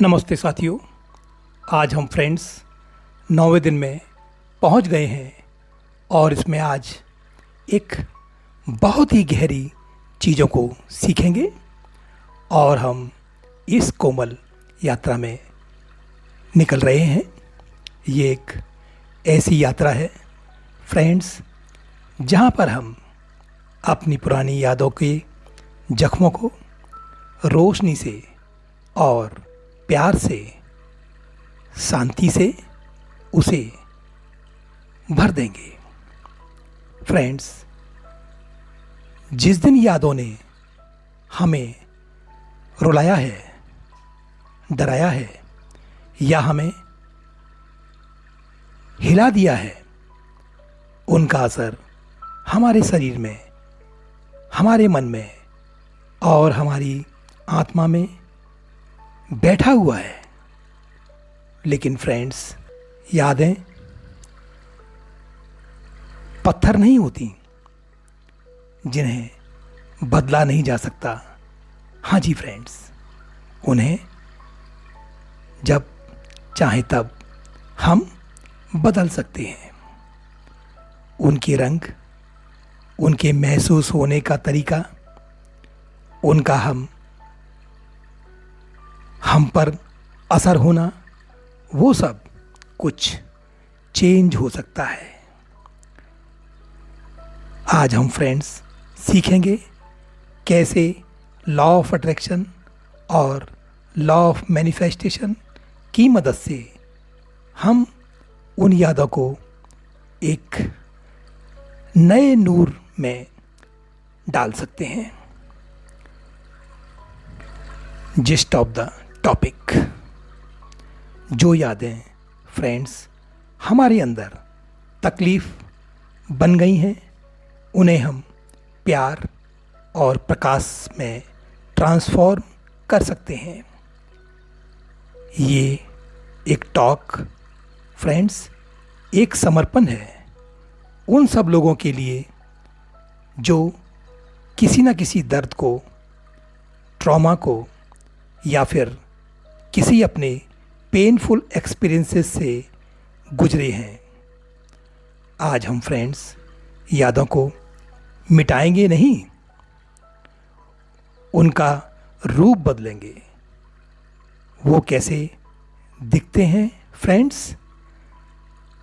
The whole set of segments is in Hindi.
नमस्ते साथियों। आज हम फ्रेंड्स 9वें दिन में पहुंच गए हैं और इसमें आज एक बहुत ही गहरी चीज़ों को सीखेंगे और हम इस कोमल यात्रा में निकल रहे हैं। ये एक ऐसी यात्रा है फ्रेंड्स जहां पर हम अपनी पुरानी यादों के जख्मों को रोशनी से और प्यार से, शांति से उसे भर देंगे। फ्रेंड्स, जिस दिन यादों ने हमें रुलाया है, डराया है या हमें हिला दिया है, उनका असर हमारे शरीर में, हमारे मन में और हमारी आत्मा में बैठा हुआ है। लेकिन फ्रेंड्स, यादें पत्थर नहीं होती जिन्हें बदला नहीं जा सकता। हाँ जी फ्रेंड्स, उन्हें जब चाहे तब हम बदल सकते हैं। उनके रंग, उनके महसूस होने का तरीका, उनका हम पर असर होना, वो सब कुछ चेंज हो सकता है। आज हम फ्रेंड्स सीखेंगे कैसे लॉ ऑफ अट्रैक्शन और लॉ ऑफ मैनिफेस्टेशन की मदद से हम उन यादों को एक नए नूर में डाल सकते हैं। जिस्ट ऑफ द टॉपिक, जो यादें फ्रेंड्स हमारे अंदर तकलीफ़ बन गई हैं, उन्हें हम प्यार और प्रकाश में ट्रांसफॉर्म कर सकते हैं। ये एक टॉक फ्रेंड्स एक समर्पण है उन सब लोगों के लिए जो किसी न किसी दर्द को, ट्रॉमा को या फिर किसी अपने पेनफुल एक्सपीरियंसेस से गुजरे हैं। आज हम फ्रेंड्स यादों को मिटाएंगे नहीं, उनका रूप बदलेंगे। वो कैसे दिखते हैं फ्रेंड्स?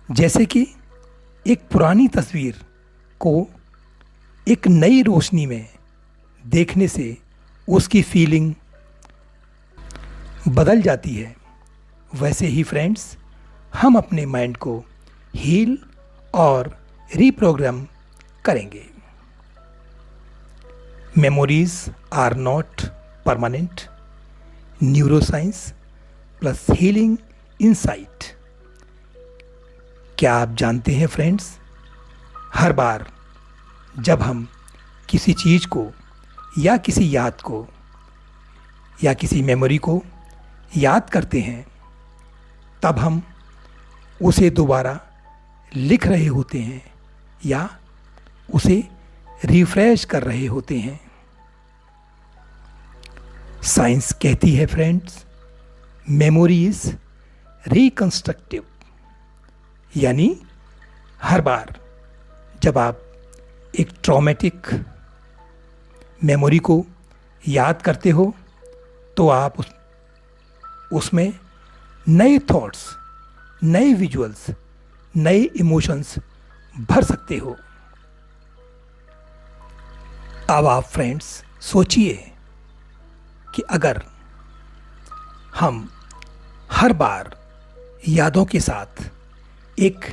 जैसे कि एक पुरानी तस्वीर को एक नई रोशनी में देखने से उसकी फीलिंग बदल जाती है। वैसे ही फ्रेंड्स हम अपने माइंड को हील और रीप्रोग्राम करेंगे। Memories are not permanent, neuroscience plus healing insight. क्या आप जानते हैं फ्रेंड्स, हर बार जब हम किसी चीज़ को या किसी याद को या किसी मेमोरी को याद करते हैं, तब हम उसे दोबारा लिख रहे होते हैं या उसे रिफ्रेश कर रहे होते हैं। साइंस कहती है फ्रेंड्स, मेमोरी इज रिकंस्ट्रक्टिव, यानी हर बार जब आप एक ट्रॉमेटिक मेमोरी को याद करते हो तो आप उसमें नए थॉट्स, नए विजुअल्स, नए इमोशंस भर सकते हो। अब आप फ्रेंड्स सोचिए कि अगर हम हर बार यादों के साथ एक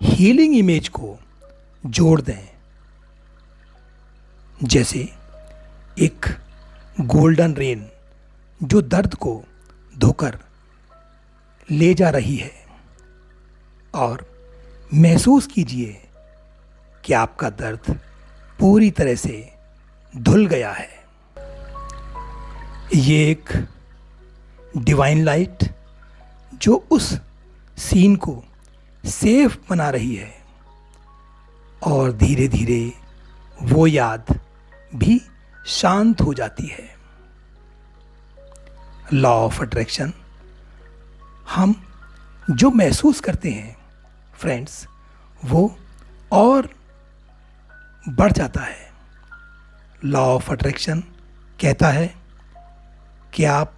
हीलिंग इमेज को जोड़ दें, जैसे एक गोल्डन रेन जो दर्द को धोकर ले जा रही है, और महसूस कीजिए कि आपका दर्द पूरी तरह से धुल गया है। ये एक डिवाइन लाइट जो उस सीन को सेफ बना रही है और धीरे धीरे वो याद भी शांत हो जाती है। लॉ ऑफ अट्रैक्शन हम जो महसूस करते हैं फ्रेंड्स, वो और बढ़ जाता है। लॉ ऑफ अट्रैक्शन कहता है कि आप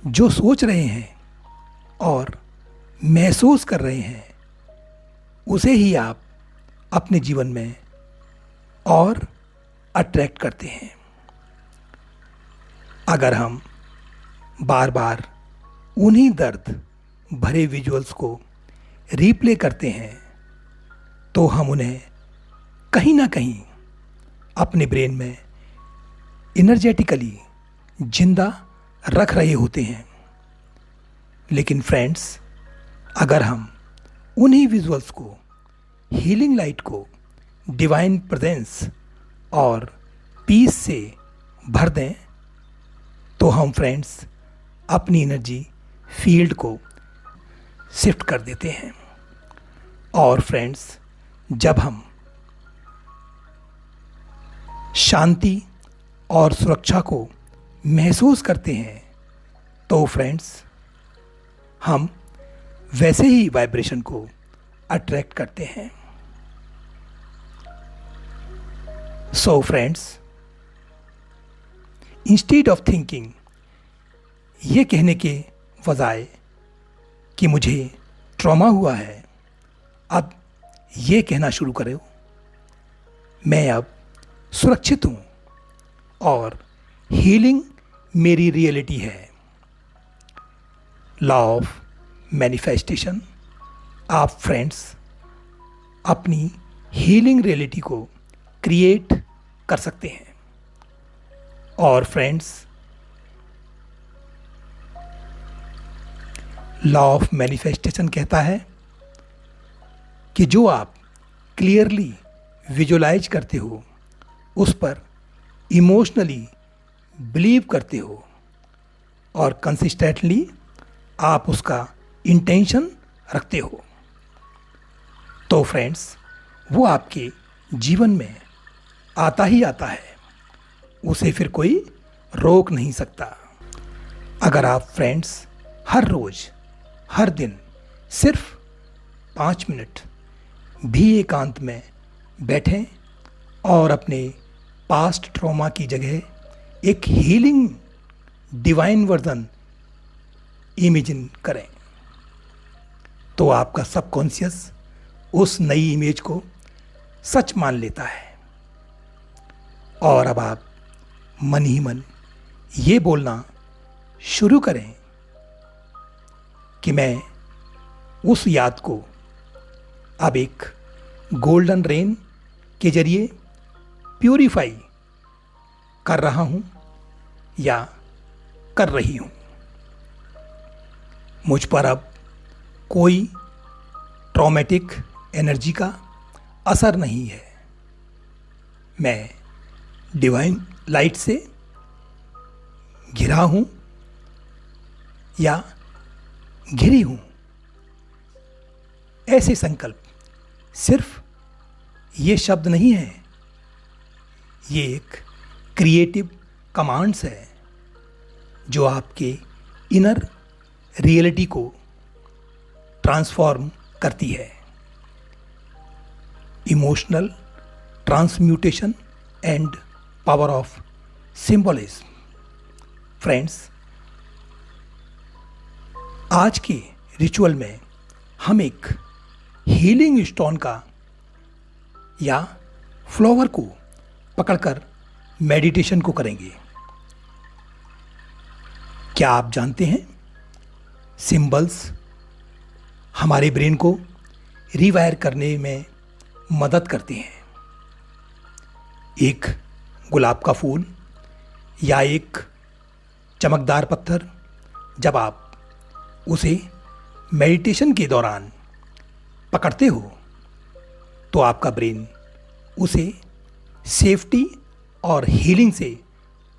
जो सोच रहे हैं और महसूस कर रहे हैं, उसे ही आप अपने जीवन में और अट्रैक्ट करते हैं। अगर हम बार बार उन्हीं दर्द भरे विजुअल्स को रिप्ले करते हैं, तो हम उन्हें कहीं ना कहीं अपने ब्रेन में एनर्जेटिकली जिंदा रख रहे होते हैं। लेकिन फ्रेंड्स, अगर हम उन्हीं विजुअल्स को, हीलिंग लाइट को, डिवाइन प्रेजेंस और पीस से भर दें, तो हम फ्रेंड्स अपनी एनर्जी फील्ड को शिफ्ट कर देते हैं। और फ्रेंड्स, जब हम शांति और सुरक्षा को महसूस करते हैं, तो फ्रेंड्स हम वैसे ही वाइब्रेशन को अट्रैक्ट करते हैं। So friends, instead of thinking, ये कहने के बजाय कि मुझे ट्रॉमा हुआ है, अब ये कहना शुरू करो, मैं अब सुरक्षित हूँ और हीलिंग मेरी रियलिटी है। लॉ ऑफ मैनिफेस्टेशन, आप फ्रेंड्स अपनी हीलिंग रियलिटी को क्रिएट कर सकते हैं। और फ्रेंड्स, लॉ ऑफ मैनिफेस्टेशन कहता है कि जो आप क्लियरली विजुलाइज करते हो, उस पर इमोशनली बिलीव करते हो और कंसिस्टेंटली आप उसका इंटेंशन रखते हो, तो फ्रेंड्स वो आपके जीवन में आता ही आता है, उसे फिर कोई रोक नहीं सकता। अगर आप फ्रेंड्स हर रोज़, हर दिन सिर्फ 5 मिनट भी एकांत में बैठें और अपने पास्ट ट्रॉमा की जगह एक हीलिंग डिवाइन वर्जन इमेजिन करें, तो आपका सबकॉन्शियस उस नई इमेज को सच मान लेता है। और अब आप मन ही मन ये बोलना शुरू करें कि मैं उस याद को अब एक गोल्डन रेन के जरिए प्यूरिफाई कर रहा हूँ या कर रही हूँ। मुझ पर अब कोई ट्रॉमेटिक एनर्जी का असर नहीं है। मैं डिवाइन लाइट से घिरा हूँ या घिरी हूँ। ऐसे संकल्प सिर्फ ये शब्द नहीं है, ये एक क्रिएटिव कमांड्स है जो आपके इनर रियलिटी को ट्रांसफॉर्म करती है। Emotional transmutation and power of symbolism. Friends, आज के रिचुअल में हम एक हीलिंग स्टोन का या फ्लावर को पकड़कर मेडिटेशन को करेंगे। क्या आप जानते हैं, सिंबल्स हमारे ब्रेन को रिवायर करने में मदद करते हैं। एक गुलाब का फूल या एक चमकदार पत्थर, जब आप उसे मेडिटेशन के दौरान पकड़ते हो, तो आपका ब्रेन उसे सेफ्टी और हीलिंग से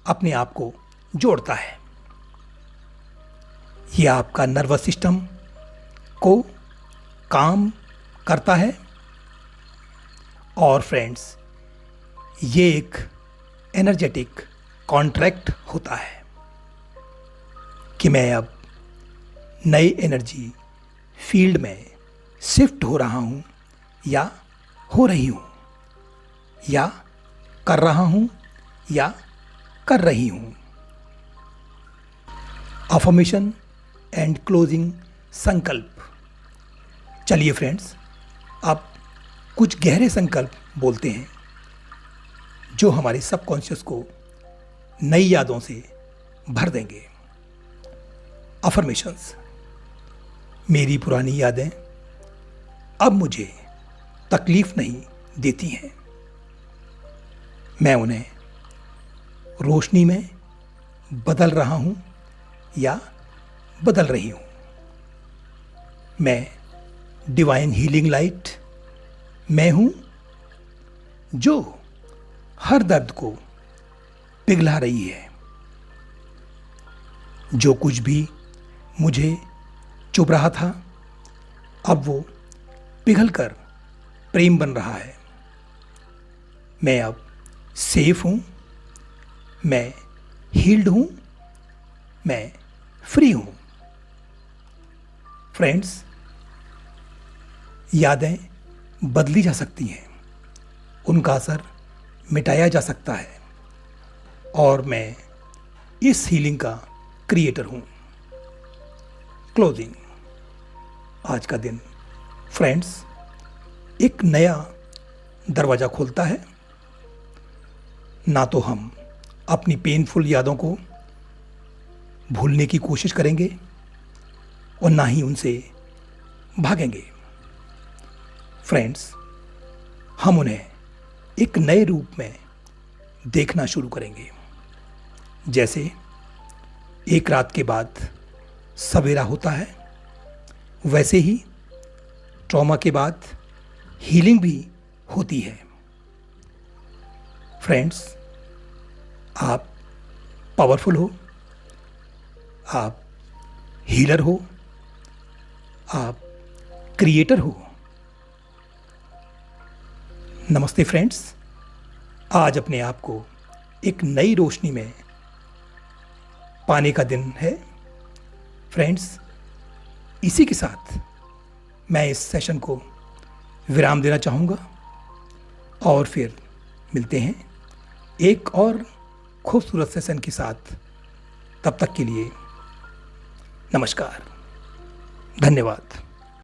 अपने आप को जोड़ता है। यह आपका नर्वस सिस्टम को काम करता है। और फ्रेंड्स, ये एक एनर्जेटिक कॉन्ट्रैक्ट होता है कि मैं अब नए एनर्जी फील्ड में शिफ्ट हो रहा हूँ या हो रही हूँ, या कर रहा हूँ या कर रही हूँ। अफर्मेशन एंड क्लोजिंग संकल्प। चलिए फ्रेंड्स, अब कुछ गहरे संकल्प बोलते हैं जो हमारे सबकॉन्शियस को नई यादों से भर देंगे। अफर्मेशंस। मेरी पुरानी यादें अब मुझे तकलीफ नहीं देती हैं। मैं उन्हें रोशनी में बदल रहा हूं या बदल रही हूं। मैं डिवाइन हीलिंग लाइट मैं हूं जो हर दर्द को पिघला रही है। जो कुछ भी मुझे चुभ रहा था, अब वो पिघलकर प्रेम बन रहा है। मैं अब सेफ हूं, मैं हील्ड हूं, मैं फ्री हूं। फ्रेंड्स, यादें बदली जा सकती हैं, उनका असर मिटाया जा सकता है, और मैं इस हीलिंग का क्रिएटर हूं। क्लोजिंग। आज का दिन फ्रेंड्स एक नया दरवाज़ा खोलता है। ना तो हम अपनी पेनफुल यादों को भूलने की कोशिश करेंगे और ना ही उनसे भागेंगे। फ्रेंड्स, हम उन्हें एक नए रूप में देखना शुरू करेंगे। जैसे एक रात के बाद सवेरा होता है, वैसे ही ट्रॉमा के बाद हीलिंग भी होती है। फ्रेंड्स, आप पावरफुल हो, आप हीलर हो, आप क्रिएटर हो। नमस्ते फ्रेंड्स, आज अपने आप को एक नई रोशनी में पाने का दिन है। फ्रेंड्स, इसी के साथ मैं इस सेशन को विराम देना चाहूँगा और फिर मिलते हैं एक और खूबसूरत सेशन के साथ। तब तक के लिए नमस्कार, धन्यवाद।